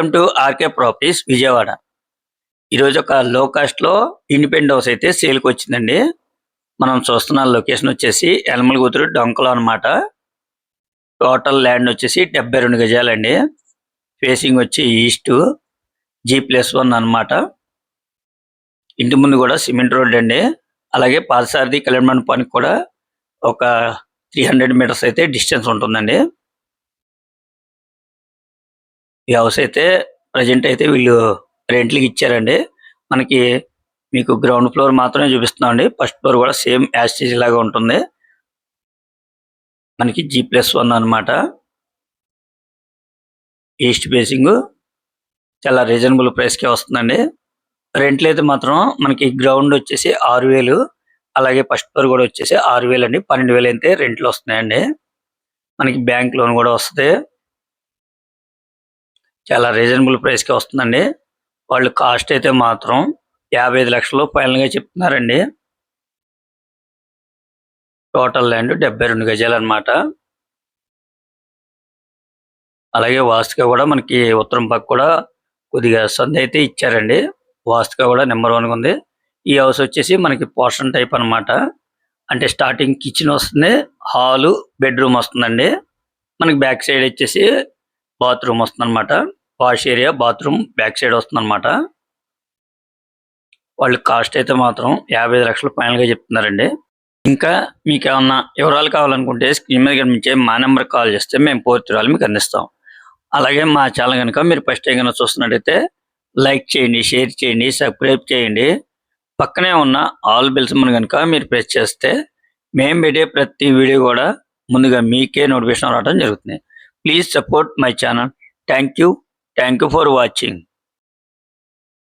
Welcome to RK properties Vijayawada. ఈరోజు ఒక లో కాస్ట్లో ఇండిపెండెంట్ హౌస్ అయితే సేల్కి వచ్చిందండి. మనం చూస్తున్న లొకేషన్ వచ్చేసి ఎలమలగుతురు డొంకలో అనమాట. టోటల్ ల్యాండ్ వచ్చేసి 72 గజాలండి. ఫేసింగ్ వచ్చి ఈస్ట్, G+1 అనమాట. ఇంటి ముందు కూడా సిమెంట్ రోడ్ అండి. అలాగే పాదసారథి కళ్యాణ మండపానికి కూడా ఒక 300 మీటర్స్ అయితే డిస్టెన్స్ ఉంటుందండి. ఈ హౌస్ అయితే ప్రజెంట్ అయితే వీళ్ళు రెంట్లకి ఇచ్చారండి. మనకి మీకు గ్రౌండ్ ఫ్లోర్ మాత్రమే చూపిస్తున్నాం అండి. ఫస్ట్ ఫ్లోర్ కూడా సేమ్ యాస్టీజ్ లాగా ఉంటుంది. మనకి G+1 అనమాట. ఈస్ట్ ఫేసింగ్ చాలా రీజనబుల్ ప్రైస్కే వస్తుందండి. రెంట్లు అయితే మాత్రం మనకి గ్రౌండ్ వచ్చేసి 6,000, అలాగే ఫస్ట్ ఫ్లోర్ కూడా వచ్చేసి 6,000 అండి. 12,000 అయితే రెంట్లు వస్తున్నాయండి. మనకి బ్యాంక్ లోన్ కూడా వస్తుంది. చాలా రీజనబుల్ ప్రైస్కే వస్తుందండి. వాళ్ళు కాస్ట్ అయితే మాత్రం 55 లక్షలు ఫైనల్గా చెప్తున్నారండి. టోటల్ ల్యాండ్ 72 గజాలు అనమాట. అలాగే వాస్తుగా కూడా మనకి ఉత్తరం పక్క కూడా కొద్దిగా సందు అయితే ఇచ్చారండి. వాస్తుగా కూడా నెంబర్ 1 ఉంది. ఈ హౌస్ వచ్చేసి మనకి పోర్షన్ టైప్ అనమాట. అంటే స్టార్టింగ్ కిచెన్ వస్తుంది, హాలు, బెడ్రూమ్ వస్తుందండి. మనకి బ్యాక్ సైడ్ వచ్చేసి బాత్రూమ్ వస్తుంది అనమాట. Wash area, bathroom back side వస్తుంది అనమాట. వాళ్ళు కాస్ట్ అయితే మాత్రం 55 లక్షలు ఫైనల్గా చెప్తున్నారండి. ఇంకా మీకు ఏమన్నా వివరాలు కావాలనుకుంటే స్క్రీన్ మీద కనిపించే మా నెంబర్ కాల్ చేస్తే మేము పూర్తి వివరాలు మీకు అందిస్తాం. అలాగే మా ఛానల్ కనుక మీరు ఫస్ట్ టైం కనుక చూస్తున్నట్టయితే లైక్ చేయండి, షేర్ చేయండి, సబ్స్క్రైబ్ చేయండి. పక్కనే ఉన్న ఆల్ బెల్స్ మన కనుక మీరు ప్రెస్ చేస్తే మేము పెట్టే ప్రతి వీడియో కూడా ముందుగా మీకే నోటిఫికేషన్ రావడం జరుగుతుంది. Please support my channel. Thank you for watching.